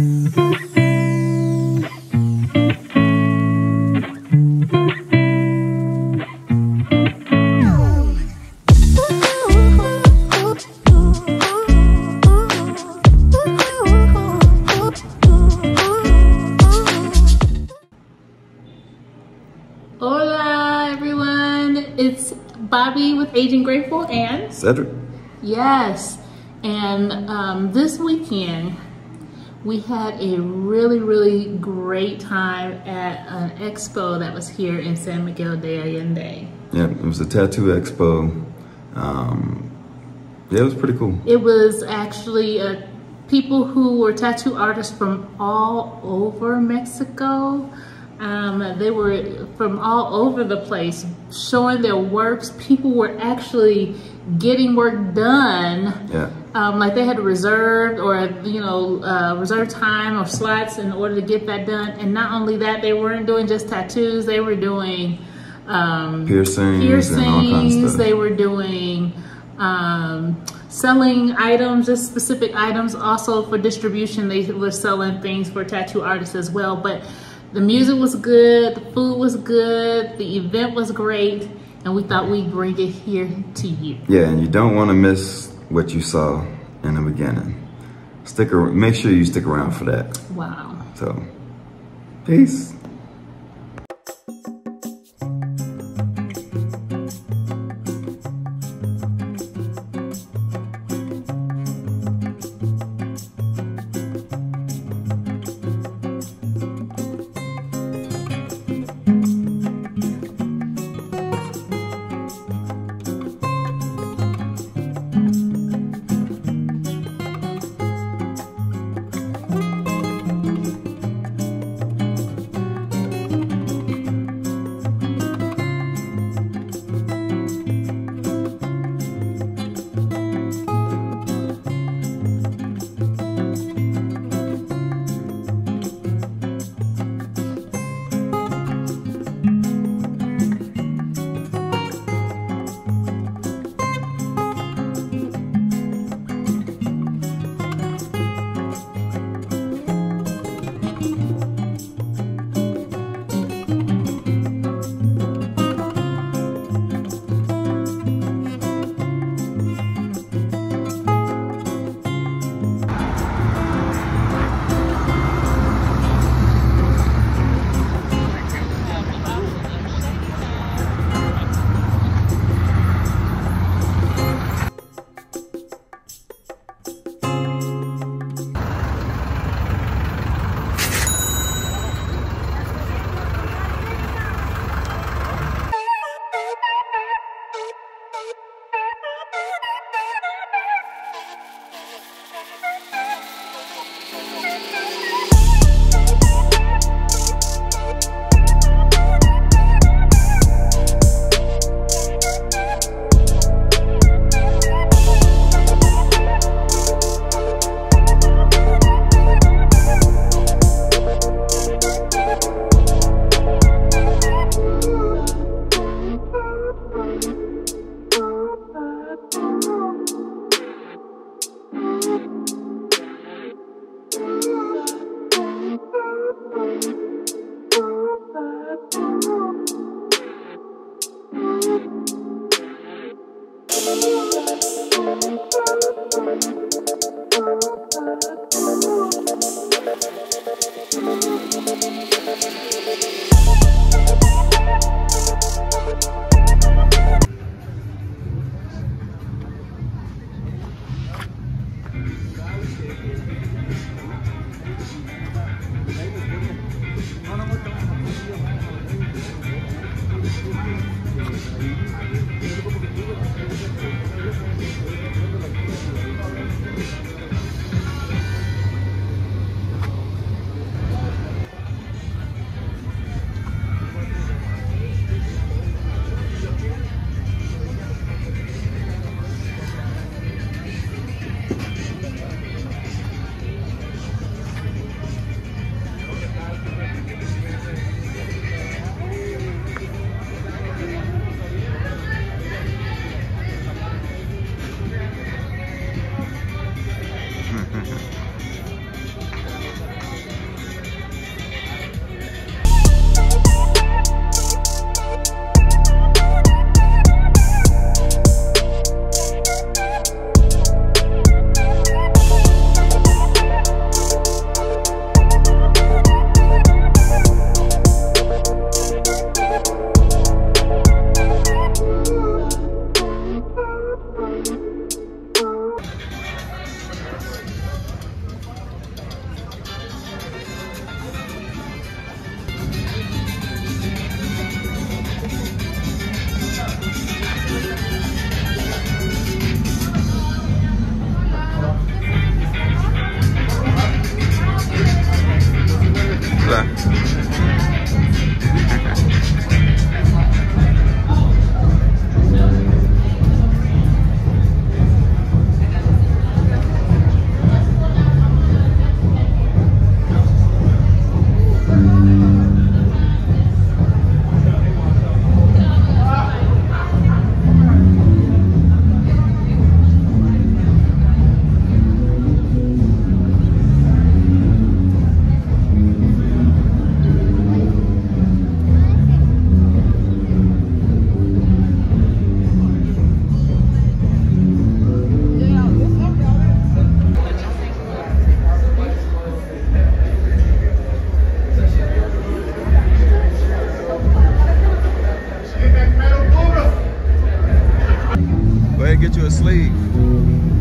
Hola everyone, it's Bobby with Aging Grateful and Cedric. Yes, and this weekend we had a really great time at an expo that was here in San Miguel de Allende. Yeah, it was a tattoo expo. Yeah, it was pretty cool. It was actually people who were tattoo artists from all over Mexico. They were from all over the place showing their works. People were actually getting work done. Yeah. Like they had reserved or, reserved time or slots in order to get that done. And not only that, they weren't doing just tattoos. They were doing piercings and all kinds of stuff. They were doing selling items, just specific items. Also for distribution, they were selling things for tattoo artists as well. But the music was good, the food was good, the event was great, and we thought we'd bring it here to you. Yeah, and you don't want to miss what you saw in the beginning. Make sure you stick around for that. Wow. So, peace.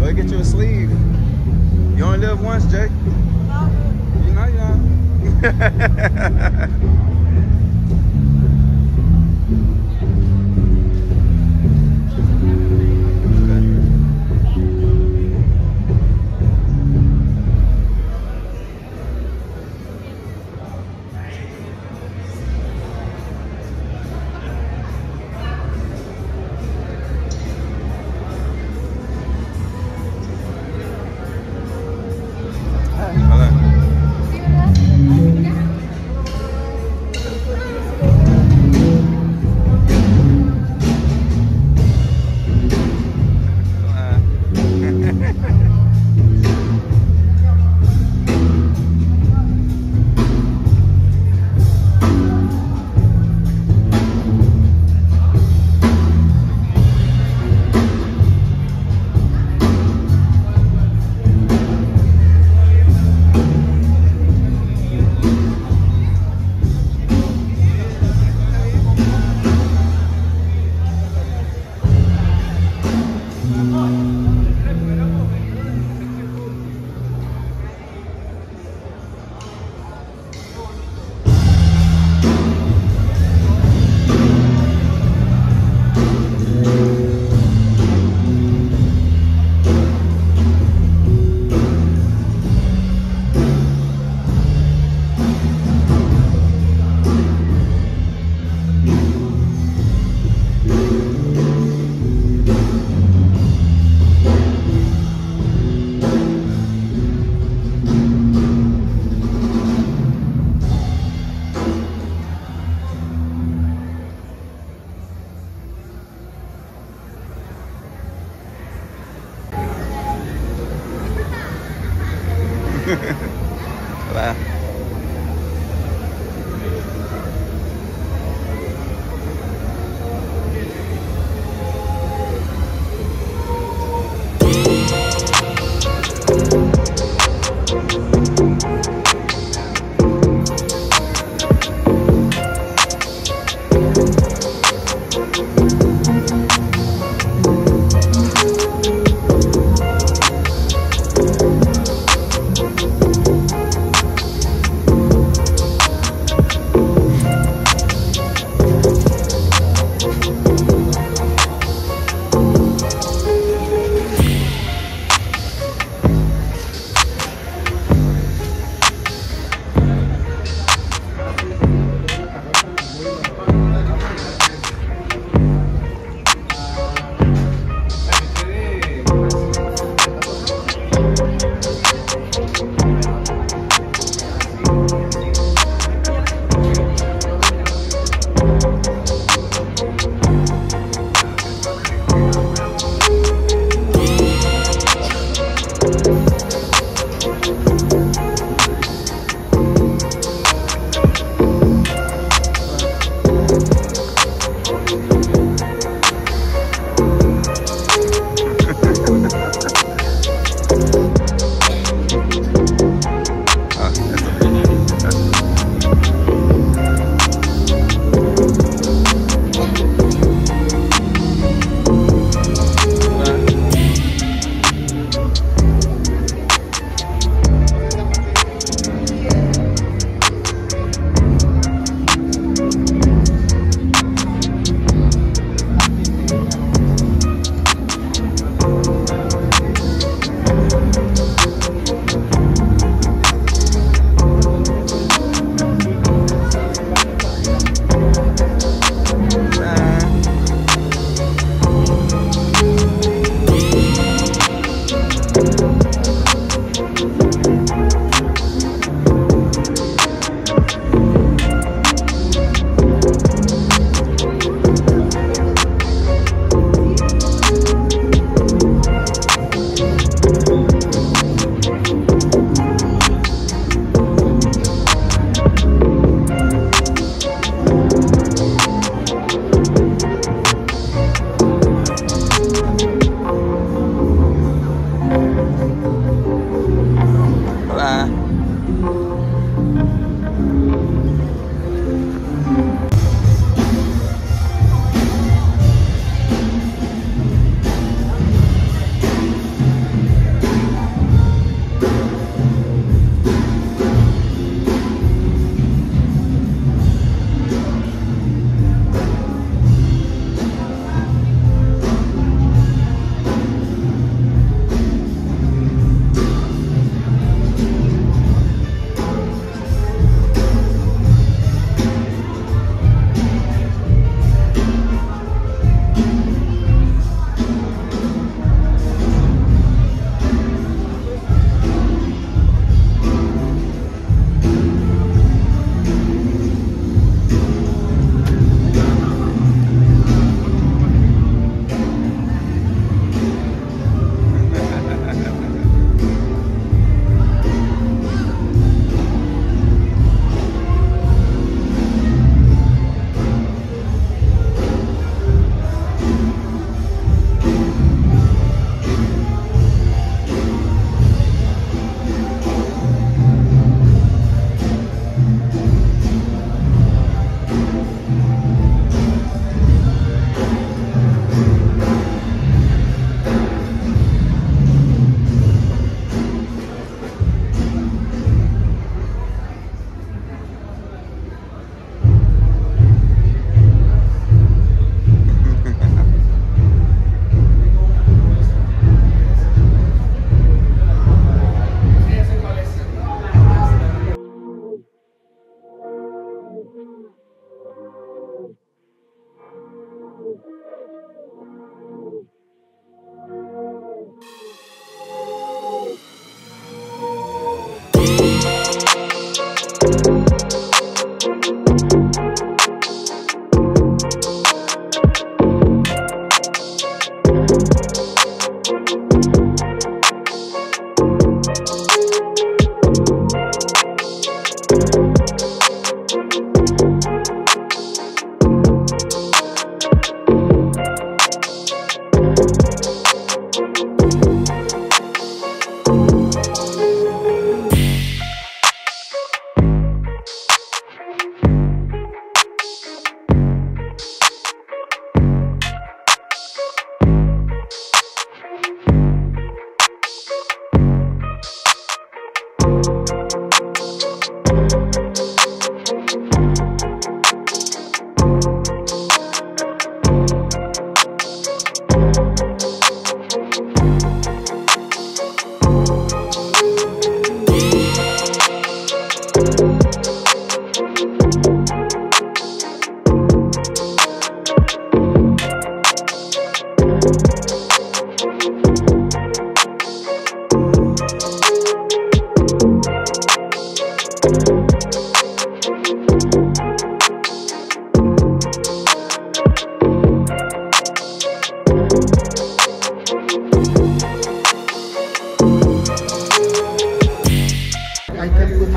Go get you a sleeve. You only live once, Jake. You know you don't. Hola.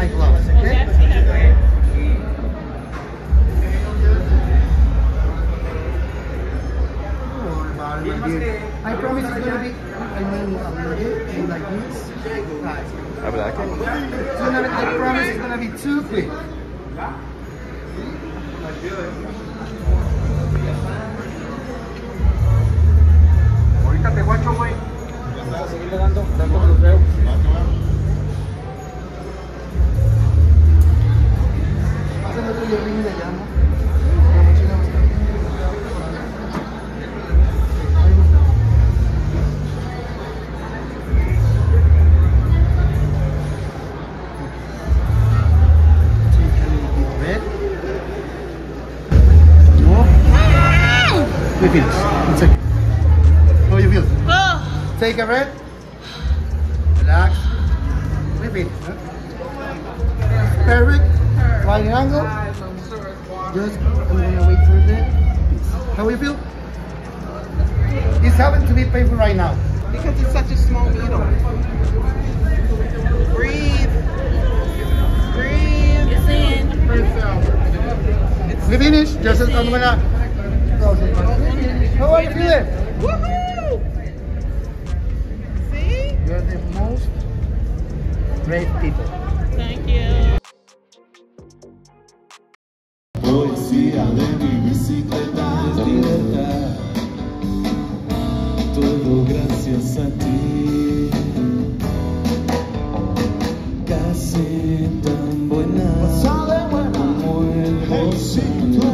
my gloves, okay? I promise it's gonna be, legit, like this. I promise it's gonna be too quick. Ahorita te guacho, güey. Seguirle dando bloqueo. Pásale otro ring de allá, ¿no? How you feel? Oh. Take a breath. Relax. Repeat. Perfect. Right angle. Just I'm gonna wait for that. How you feel? It's having to be painful right now. Because it's such a small needle. Breathe. Breathe. It's in. We finish. Just I'm gonna. How are you feeling? Woohoo! See? You're the most brave people. Thank you. Poesía de mi bicicleta es libertad, todo gracias a ti. Casi tan buena como el bolsito.